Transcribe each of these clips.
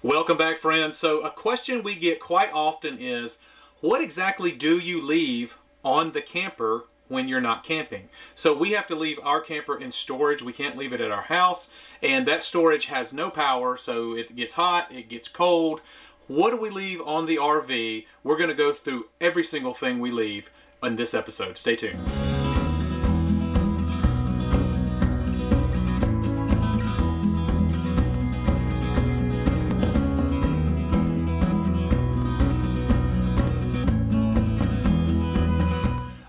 Welcome back, friends. So a question we get quite often is, what exactly do you leave on the camper when you're not camping? So we have to leave our camper in storage. We can't leave it at our house, and that storage has no power, so it gets hot, it gets cold. What do we leave on the RV? We're going to go through every single thing we leave in this episode. Stay tuned.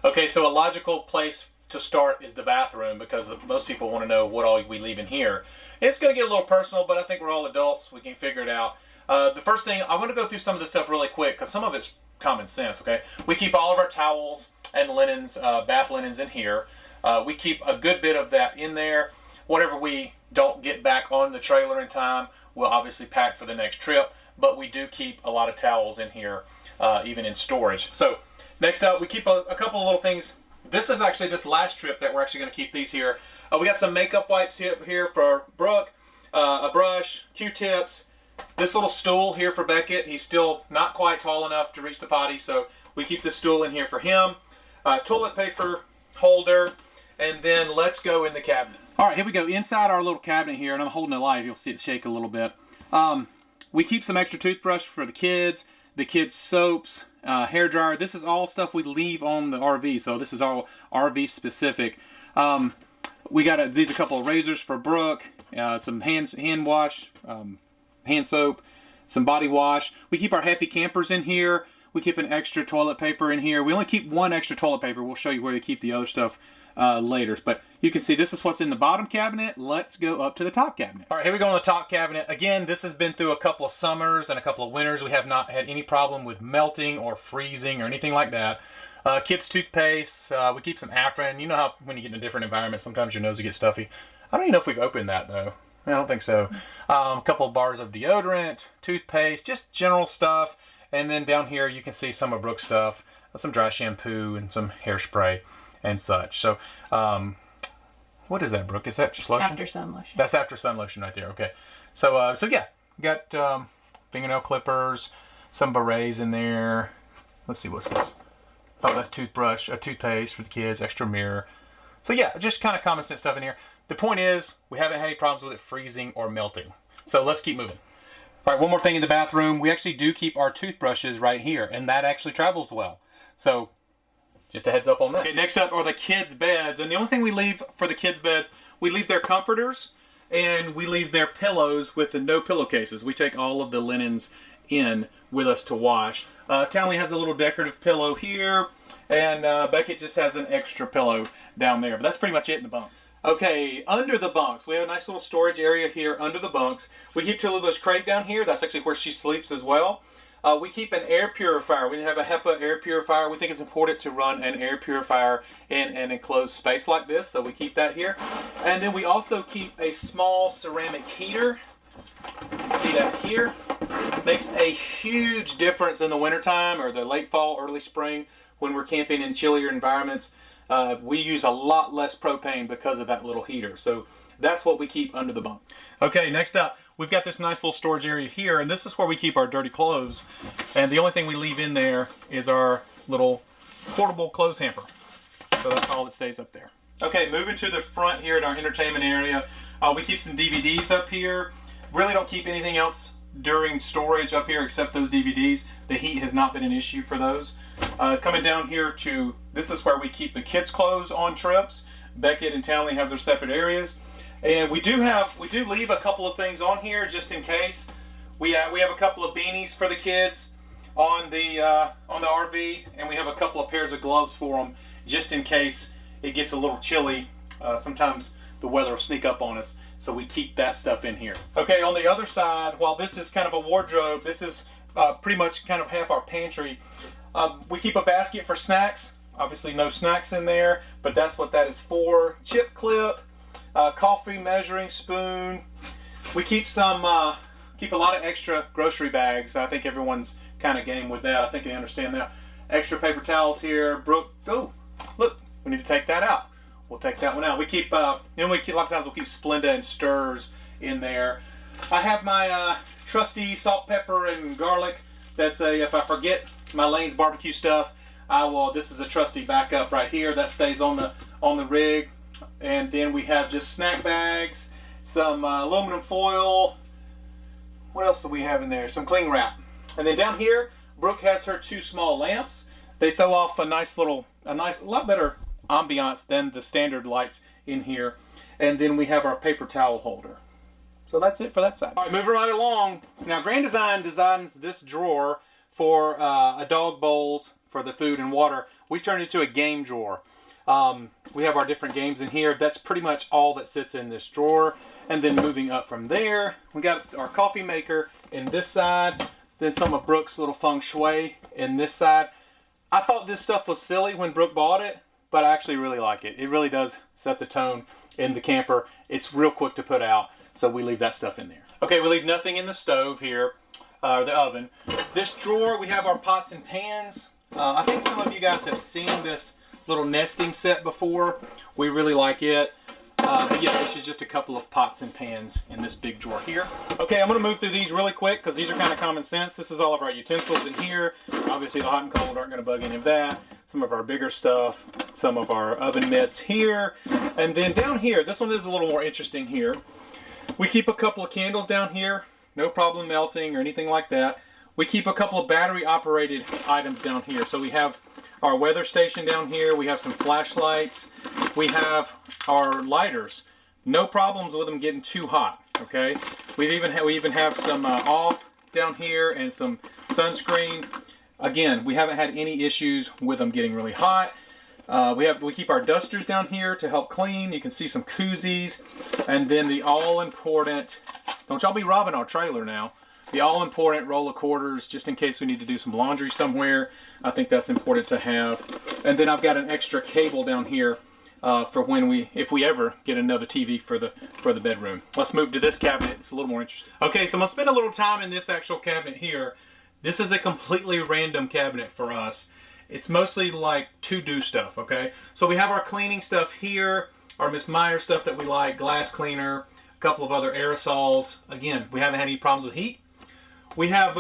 Okay, so a logical place to start is the bathroom, because most people want to know what all we leave in here. It's going to get a little personal, but I think we're all adults. We can figure it out. The first thing, I want to go through some of this stuff really quick, because some of it's common sense, okay? We keep all of our towels and linens, bath linens in here. We keep a good bit of that in there. Whatever we don't get back on the trailer in time, we'll obviously pack for the next trip, but we do keep a lot of towels in here, even in storage. So next up, we keep a couple of little things. This is actually this last trip that we're actually going to keep these here. We got some makeup wipes here for Brooke, a brush, Q-tips, this little stool here for Beckett. He's still not quite tall enough to reach the potty, so we keep this stool in here for him. Toilet paper holder, and then let's go in the cabinet. All right, here we go. Inside our little cabinet here, and I'm holding it live. You'll see it shake a little bit. We keep some extra toothbrush for the kids soaps, hair dryer. This is all stuff we leave on the RV, so this is all RV specific. We got these a couple of razors for Brooke, some hand wash, hand soap, some body wash. We keep our happy campers in here. We keep an extra toilet paper in here. We only keep one extra toilet paper. We'll show you where to keep the other stuff later. But you can see this is what's in the bottom cabinet. Let's go up to the top cabinet. All right, here we go on the top cabinet. Again, this has been through a couple of summers and a couple of winters. We have not had any problem with melting or freezing or anything like that. Kids toothpaste. We keep some Afrin. You know how when you get in a different environment, sometimes your nose will get stuffy. I don't even know if we've opened that though. I don't think so. A couple of bars of deodorant, toothpaste, just general stuff. And then down here you can see some of Brooke's stuff, some dry shampoo and some hairspray and such. So, what is that, Brooke? Is that just lotion? After sun lotion. That's after sun lotion right there. Okay. So, yeah, got fingernail clippers, some berets in there. Let's see, what's this? Oh, that's toothbrush, a toothpaste for the kids, extra mirror. So yeah, just kind of common sense stuff in here. The point is, we haven't had any problems with it freezing or melting. So let's keep moving. All right, one more thing in the bathroom. We actually do keep our toothbrushes right here, and that actually travels well. So just a heads up on that. Okay, next up are the kids' beds. And the only thing we leave for the kids' beds, we leave their comforters and we leave their pillows with the no pillowcases. We take all of the linens in with us to wash. Townley has a little decorative pillow here, and Beckett just has an extra pillow down there. But that's pretty much it in the bunks. Okay, under the bunks, we have a nice little storage area here under the bunks. We keep Tallulah's crate down here. That's actually where she sleeps as well. We keep an air purifier. We have a HEPA air purifier. We think it's important to run an air purifier in an enclosed space like this, so we keep that here. And then we also keep a small ceramic heater. You can see that here. Makes a huge difference in the wintertime or the late fall, early spring when we're camping in chillier environments. We use a lot less propane because of that little heater. So that's what we keep under the bunk. Okay, next up, we've got this nice little storage area here, and this is where we keep our dirty clothes. And the only thing we leave in there is our little portable clothes hamper. So that's all that stays up there. Okay, moving to the front here at our entertainment area, we keep some DVDs up here. Really don't keep anything else during storage up here except those DVDs. The heat has not been an issue for those. Coming down here to, this is where we keep the kids' clothes on trips. Beckett and Townley have their separate areas. And we do leave a couple of things on here just in case. We have a couple of beanies for the kids on the RV, and we have a couple of pairs of gloves for them just in case it gets a little chilly. Sometimes the weather will sneak up on us, so we keep that stuff in here. Okay, on the other side, while this is kind of a wardrobe, this is pretty much kind of half our pantry. We keep a basket for snacks. Obviously no snacks in there, but that's what that is for. Chip clip, coffee measuring spoon. We keep some, keep a lot of extra grocery bags. I think everyone's kind of game with that. I think they understand that. Extra paper towels here. Brooke, oh, look, we need to take that out. We'll take that one out. We keep, a lot of times we'll keep Splenda and Stirs in there. I have my trusty salt, pepper, and garlic. That's a, if I forget my Lane's barbecue stuff, I will, this is a trusty backup right here that stays on the rig. And then we have just snack bags, some aluminum foil. What else do we have in there? Some cling wrap. And then down here, Brooke has her 2 small lamps. They throw off a lot better ambiance than the standard lights in here. And then we have our paper towel holder. So that's it for that side. All right, moving right along. Now, Grand Design designs this drawer for a dog bowls for the food and water. We turned it into a game drawer. We have our different games in here. That's pretty much all that sits in this drawer. And then moving up from there, we got our coffee maker in this side. Then some of Brooke's little feng shui in this side. I thought this stuff was silly when Brooke bought it, but I actually really like it. It really does set the tone in the camper. It's real quick to put out, so we leave that stuff in there. Okay, we leave nothing in the stove here, the oven. This drawer, we have our pots and pans. I think some of you guys have seen this little nesting set before. We really like it. But yeah, this is just a couple of pots and pans in this big drawer here. Okay, I'm going to move through these really quick because these are kind of common sense. This is all of our utensils in here. Obviously the hot and cold aren't going to bug any of that. Some of our bigger stuff, some of our oven mitts here. And then down here, this one is a little more interesting here. We keep a couple of candles down here. No problem melting or anything like that. We keep a couple of battery operated items down here. So we have our weather station down here. We have some flashlights. We have our lighters. No problems with them getting too hot. Okay. We even have some off down here and some sunscreen. Again, we haven't had any issues with them getting really hot. We keep our dusters down here to help clean. You can see some koozies, and then the all important. Don't y'all be robbing our trailer now. The all-important roll of quarters, just in case we need to do some laundry somewhere. I think that's important to have. And then I've got an extra cable down here for if we ever get another TV for the bedroom. Let's move to this cabinet. It's a little more interesting. Okay, so I'm gonna spend a little time in this actual cabinet here. This is a completely random cabinet for us. It's mostly like to-do stuff. Okay, so we have our cleaning stuff here, our Miss Meyer stuff that we like, glass cleaner, a couple of other aerosols. Again, we haven't had any problems with heat. We have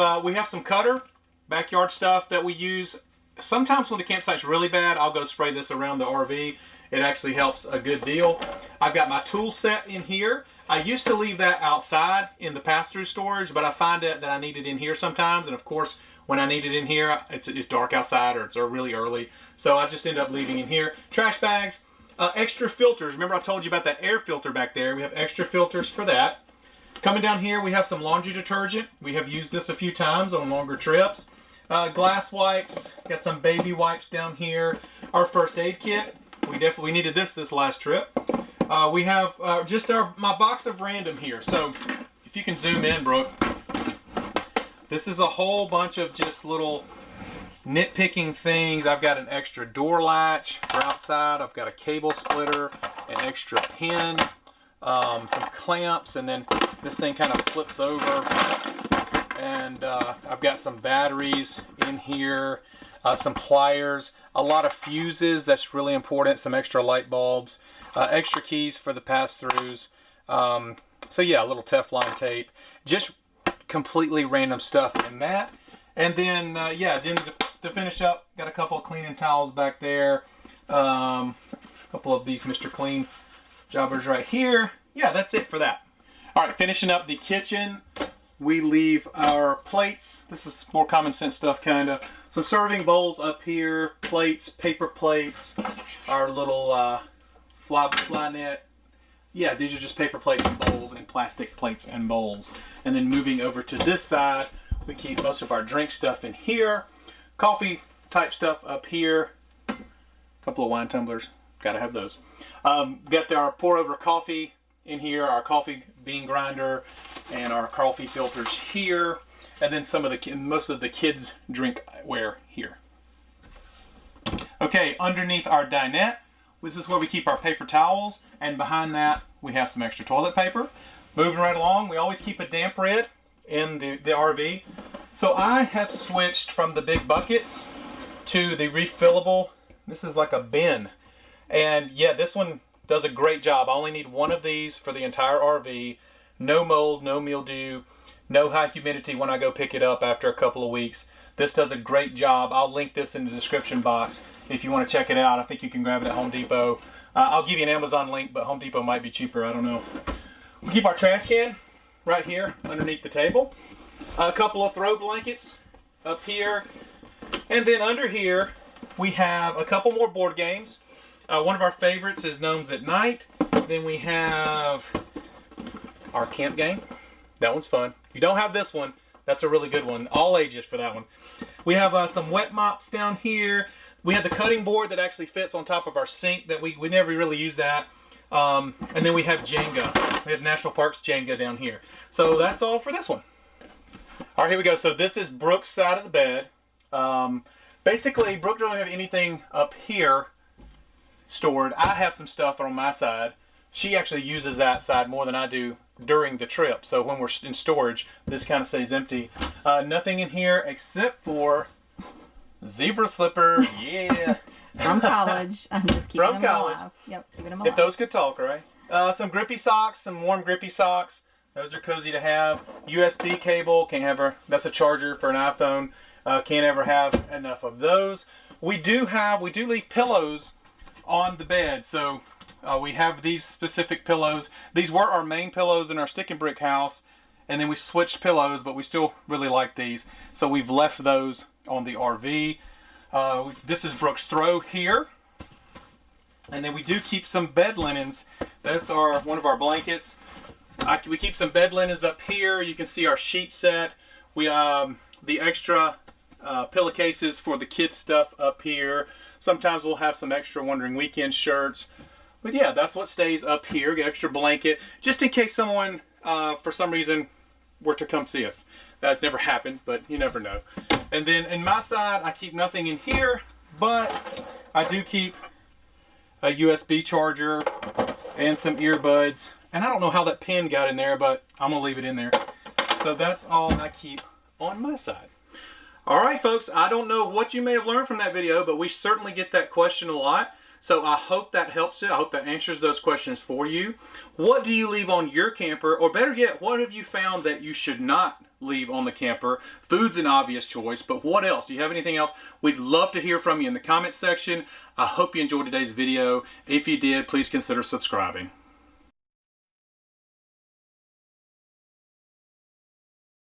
some cutter, backyard stuff that we use. Sometimes when the campsite's really bad, I'll go spray this around the RV. It actually helps a good deal. I've got my tool set in here. I used to leave that outside in the pass-through storage, but I find that I need it in here sometimes. And of course, when I need it in here, it's dark outside or it's really early. So I just end up leaving in here. Trash bags, extra filters. Remember I told you about that air filter back there. We have extra filters for that. Coming down here, we have some laundry detergent. We have used this a few times on longer trips. Glass wipes. Got some baby wipes down here. Our first aid kit. We needed this last trip. We have just my box of random here. So if you can zoom in, Brooke. This is a whole bunch of just little nitpicking things. I've got an extra door latch for outside. I've got a cable splitter, an extra pin, some clamps, and then this thing kind of flips over. And I've got some batteries in here, some pliers, a lot of fuses. That's really important. Some extra light bulbs, extra keys for the pass-throughs. So yeah, a little Teflon tape. Just completely random stuff in that. And then yeah, then to finish up, got a couple of cleaning towels back there. A couple of these Mr. Clean jobbers right here. Yeah, that's it for that. All right, finishing up the kitchen, we leave our plates. This is more common sense stuff, kind of. Some serving bowls up here, plates, paper plates, our little fly net. Yeah, these are just paper plates and bowls and plastic plates and bowls. And then moving over to this side, we keep most of our drink stuff in here. Coffee type stuff up here. A couple of wine tumblers, gotta have those. Got our pour over coffee in here, our coffee bean grinder, and our coffee filters here. And then most of the kids' drinkware here. Okay, underneath our dinette, this is where we keep our paper towels, and behind that we have some extra toilet paper. Moving right along, we always keep a damp red in the RV. So I have switched from the big buckets to the refillable. This is like a bin. And yeah, this one does a great job. I only need one of these for the entire RV. No mold, no mildew, no high humidity when I go pick it up after a couple of weeks. This does a great job. I'll link this in the description box if you want to check it out. I think you can grab it at Home Depot. I'll give you an Amazon link, but Home Depot might be cheaper. I don't know. We keep our trash can right here underneath the table. A couple of throw blankets up here. And then under here, we have a couple more board games. One of our favorites is Gnomes at Night. Then we have our camp game. That one's fun. If you don't have this one, that's a really good one. All ages for that one. We have some wet mops down here. We have the cutting board that actually fits on top of our sink that we never really use that. And then we have Jenga. We have National Parks Jenga down here. So that's all for this one. All right, here we go. So this is Brooke's side of the bed. Basically, Brooke doesn't have anything up here stored. I have some stuff on my side. She actually uses that side more than I do during the trip. So when we're in storage, this kind of stays empty. Nothing in here except for zebra slipper. Yeah. From college. I'm just keeping them alive. Yep, keeping them alive. If those could talk, right? Some grippy socks, some warm grippy socks. Those are cozy to have. USB cable, can't have her. That's a charger for an iPhone. Can't ever have enough of those. We do leave pillows on the bed. So we have these specific pillows. These were our main pillows in our stick and brick house, and then we switched pillows, but we still really like these. So we've left those on the RV. This is Brooke's throw here. And then we do keep some bed linens. That's one of our blankets. We keep some bed linens up here. You can see our sheet set. We the extra pillowcases for the kids stuff up here. Sometimes we'll have some extra Wandering Weekend shirts. But yeah, that's what stays up here. Get extra blanket just in case someone for some reason were to come see us. That's never happened, but you never know. And then in my side, I keep nothing in here, but I do keep a USB charger and some earbuds. And I don't know how that pin got in there, but I'm gonna leave it in there. So that's all I keep on my side. All right, folks, I don't know what you may have learned from that video, but we certainly get that question a lot. So I hope that helps it. I hope that answers those questions for you. What do you leave on your camper? Or better yet, what have you found that you should not leave on the camper? Food's an obvious choice, but what else? Do you have anything else? We'd love to hear from you in the comments section. I hope you enjoyed today's video. If you did, please consider subscribing.